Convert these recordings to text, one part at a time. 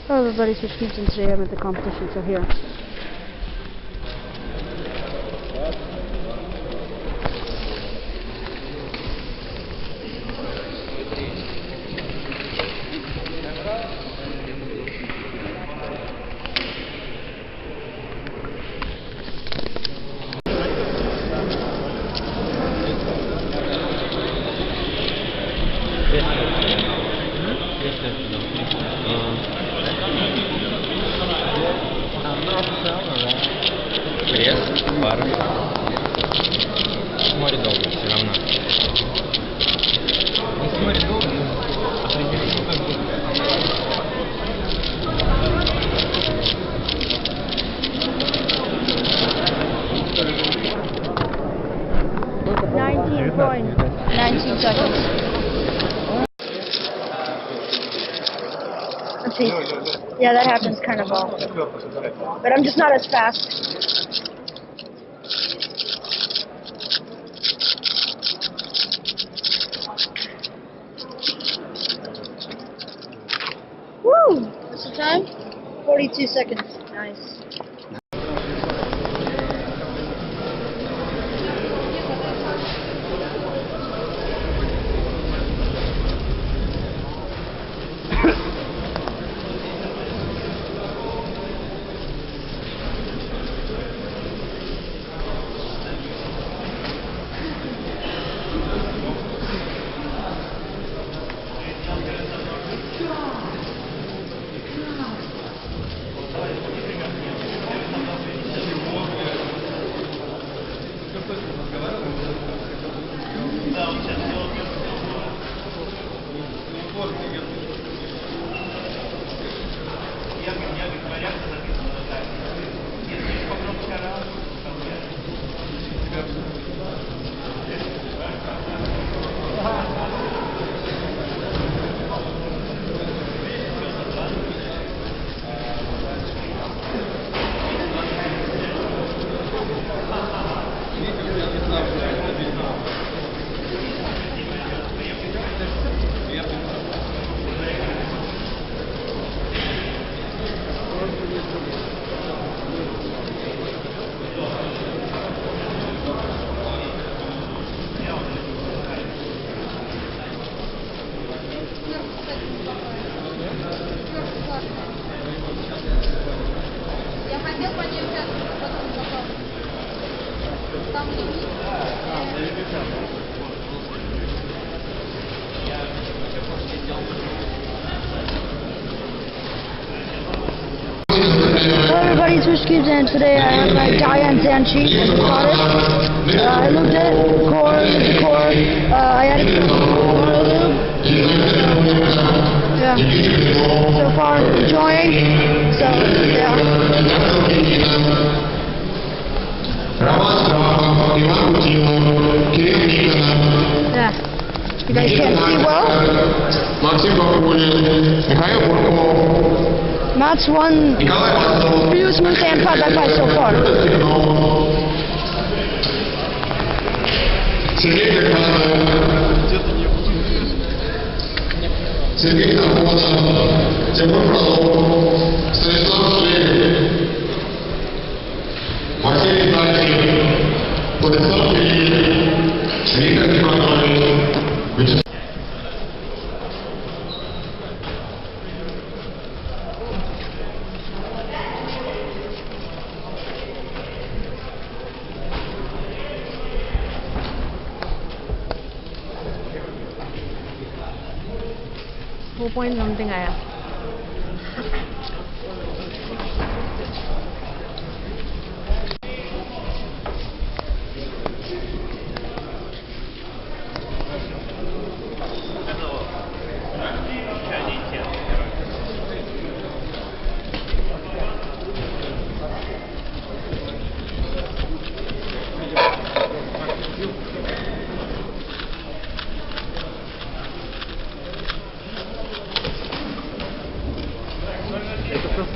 Hello everybody, it's Keith, and today I'm at the competition, so here. Крест, пара. Смотри долго, все равно. Не смотри долго, определи, что как будет. 19 seconds. Let's see. Yeah, that happens kind of often. But I'm just not as fast. Woo! What's the time? 42 seconds. Nice. Hello everybody, it's Cubes, and today I have my giant Zanchi product. I looked at the core, I added some water lube. Yeah. So far, enjoying. So, yeah. Yeah. You guys can't see well? Matt's won few smooth and 5x5 so far. Сергей Тархонов, Тимур Фролов, Станислав Шлейгер, Василий Зайцев, Владислав Ильин, Виктор Николаевич, Вячеслав. Point something आया.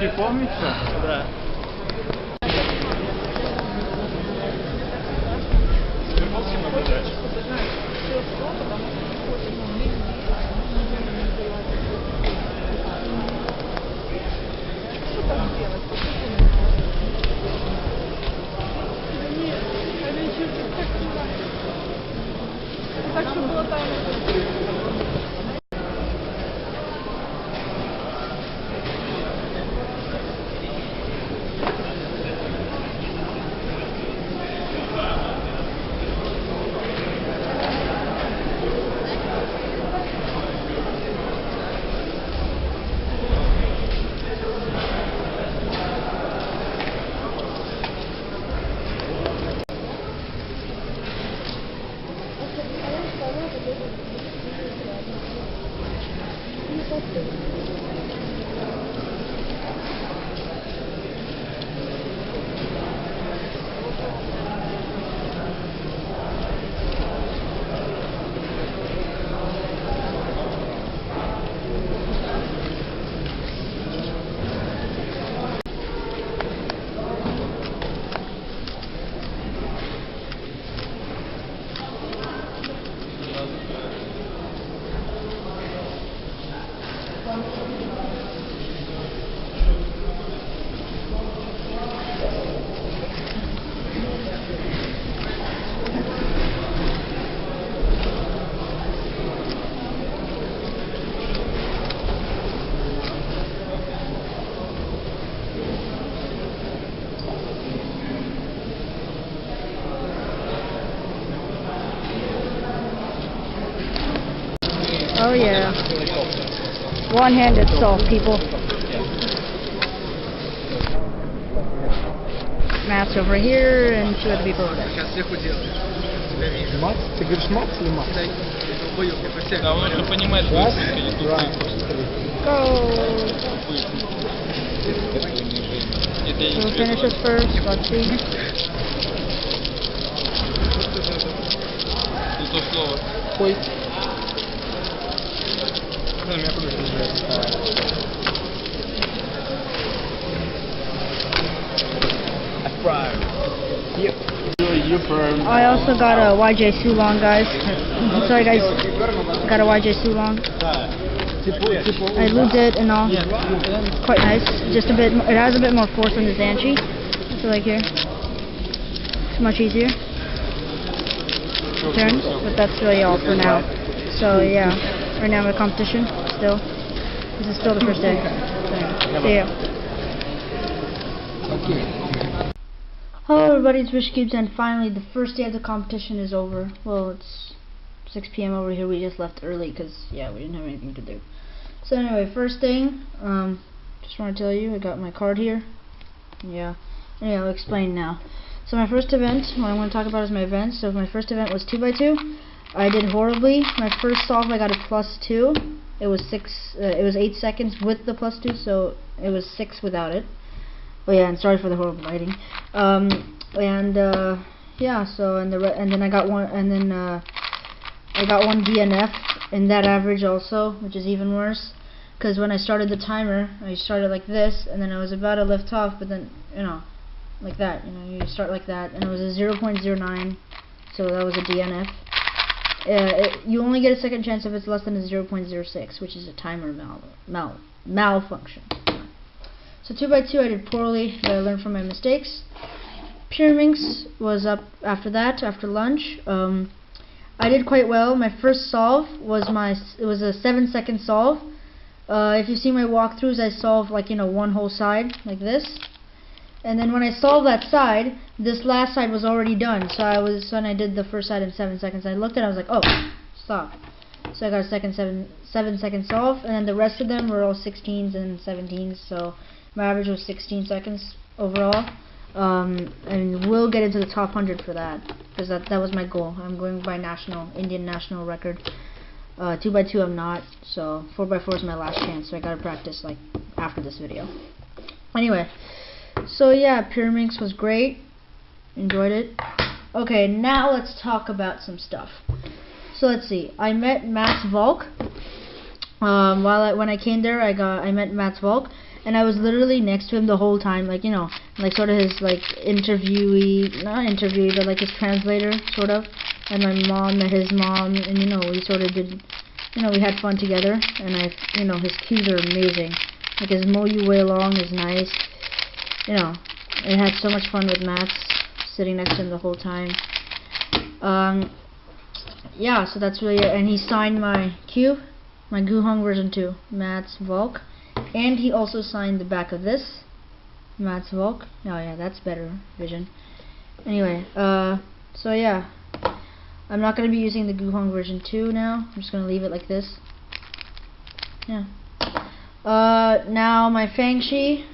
Не помните? Да. Так що було тайно. Oh yeah. One-handed solve, people. Matt's over here and two other people over there. Мат? Ты говоришь мат или мат? Да, он уже понимает, что Раз, это два, три. Go! Это Who finishes first? Let's see. не то слово. Ой. Yep. I also got a YJ Sulong, guys. Sorry, guys. Got a YJ Sulong. I lubed it and all. It's quite nice. Just a bit. It has a bit more force on the Zanchi. So like here, it's much easier turns. But that's really all for now. So yeah, right now I'm at competition still. This is still the first day. See ya. Hello everybody, it's Rich Cubes, and finally the first day of the competition is over. Well, it's 6 p.m. over here. We just left early because, yeah, we didn't have anything to do. So anyway, first thing, just want to tell you, I got my card here. Yeah. Anyway, I'll explain now. So my first event, what I want to talk about is my events. So my first event was 2x2. I did horribly. My first solve, I got a +2. It was 8 seconds with the +2, so it was 6 without it. Oh yeah, and sorry for the horrible lighting. Yeah, so and then I got one, and then I got one DNF in that average also, which is even worse. Because when I started the timer, I started like this, and then I was about to lift off, but then like that. You start like that, and it was a 0.09, so that was a DNF. You only get a second chance if it's less than a 0.06, which is a timer malfunction. So 2x2 I did poorly, but I learned from my mistakes. Pyraminx was up after that, after lunch. I did quite well. My first solve was it was a 7-second solve. If you see my walkthroughs, I solved like one whole side like this. And then when I solved that side, this last side was already done. So when I did the first side in 7 seconds, I looked at it, I was like, oh, stop. So I got a second 7-second solve, and then the rest of them were all 16s and 17s. So my average was 16 seconds overall. And we'll get into the top 100 for that, because that was my goal. I'm going by Indian national record. 2x2 I'm not, so 4x4 is my last chance, so I gotta practice like after this video. Anyway, so yeah, Pyraminx was great. Enjoyed it. Okay, now let's talk about some stuff. So let's see. I met Matt's Volk. When I came there, I met Matt's Volk, and I was literally next to him the whole time, like like sort of his like interviewee, not interviewee, but like his translator sort of. And my mom met his mom, and we sort of did, we had fun together. And his cues are amazing. Like his mow you way long is nice. I had so much fun with Matt, sitting next to him the whole time. yeah, so that's really it. And he signed my cube, my Guhong version 2, Matt's Volk. And he also signed the back of this, Matt's Volk. Oh yeah, that's better vision. Anyway, so yeah, I'm not going to be using the Guhong version 2 now. I'm just going to leave it like this. Yeah. Now my Fangshi,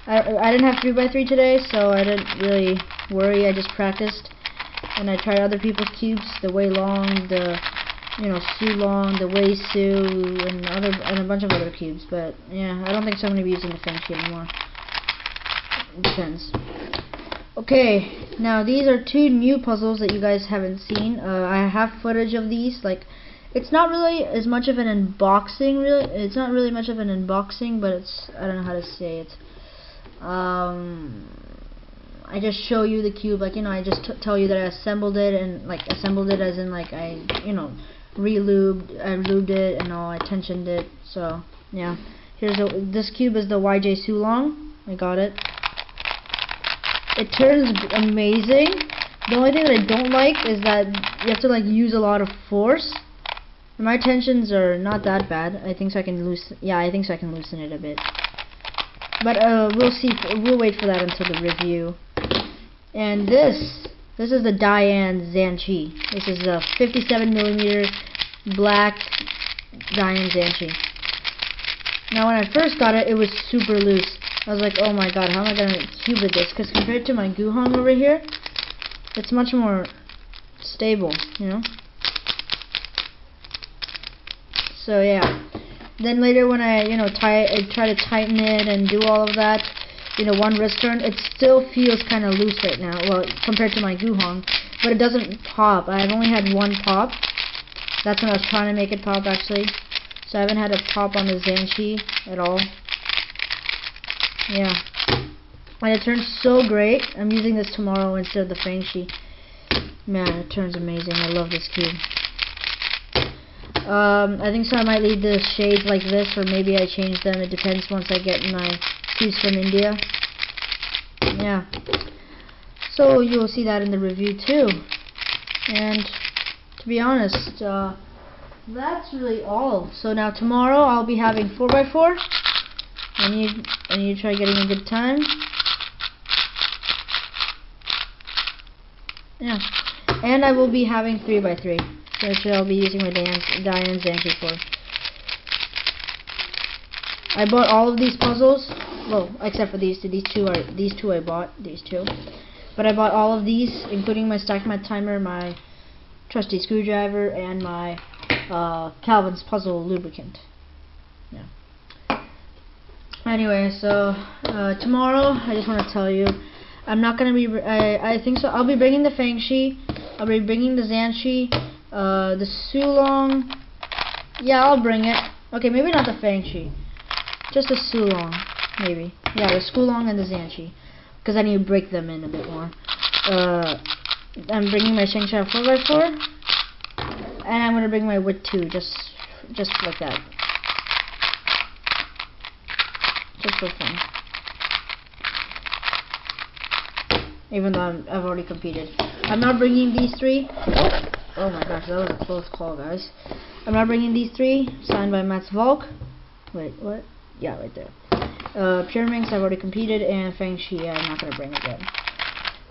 I didn't have 3x3 today, so I didn't really worry. I just practiced, and I tried other people's cubes, the Wei Long, the Su Long, the Wei Su, and a bunch of other cubes. But yeah, I don't think so. I'm gonna be using the Fangshi anymore. It depends. Okay, now these are 2 new puzzles that you guys haven't seen. I have footage of these. Like, it's not really as much of an unboxing. It's not really much of an unboxing, but it's, I don't know how to say it. I just show you the cube, like, I just tell you that I assembled it, and like assembled it as in like I lubed it and all, I tensioned it. So yeah, this cube is the YJ Sulong. I got it. It turns amazing. The only thing that I don't like is that you have to like use a lot of force. My tensions are not that bad. I think so I can loosen. Yeah, I think so I can loosen it a bit. But we'll see. We'll wait for that until the review. And this is the Diane Zanchi. This is a 57mm black Diane Zanchi. Now when I first got it, it was super loose. I was like, oh my god, how am I gonna cube with this? Because compared to my Guhong over here, it's much more stable, So yeah. Then later when I try to tighten it and do all of that, one wrist turn, it still feels kind of loose right now. Well, compared to my Guhong, but it doesn't pop. I've only had 1 pop. That's when I was trying to make it pop, actually. So I haven't had a pop on the Zanchi at all. Yeah. And it turns so great. I'm using this tomorrow instead of the Fangshi. Man, it turns amazing. I love this cube. I think so I might leave the shades like this, or maybe I change them. It depends once I get my cubes from India. Yeah. So you'll see that in the review too. And to be honest, that's really all. So now tomorrow I'll be having 4x4. I need to try getting a good time. Yeah. And I will be having 3x3. Which I'll be using my Diane Zanchi for. I bought all of these puzzles, well, except for these two. These two I bought, these 2. But I bought all of these, including my stack mat timer, my trusty screwdriver, and my Calvin's puzzle lubricant. Yeah. Anyway, so tomorrow, I just want to tell you, I'm not gonna be. I think so. I'll be bringing the Fangshi. I'll be bringing the Zanchi. The Sulong, yeah, I'll bring it. Okay, maybe not the Fangshi, just the Sulong, maybe. Yeah, the Sulong and the Zanchi, because I need to break them in a bit more. I'm bringing my Shengsha 4x4, and I'm gonna bring my Wit 2, just like that, just for fun. Even though I've already competed, I'm not bringing these 3. Oh my gosh, that was a close call, guys. I'm not bringing these 3, signed by Matt's Volk. Wait, what? Yeah, right there. Pyraminx, I've already competed, and Fangshi, I'm not going to bring again.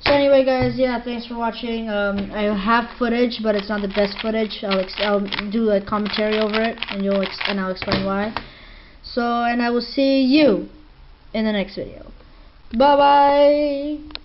So anyway, guys, yeah, thanks for watching. I have footage, but it's not the best footage. I'll do a commentary over it, and I'll explain why. So, and I will see you in the next video. Bye-bye!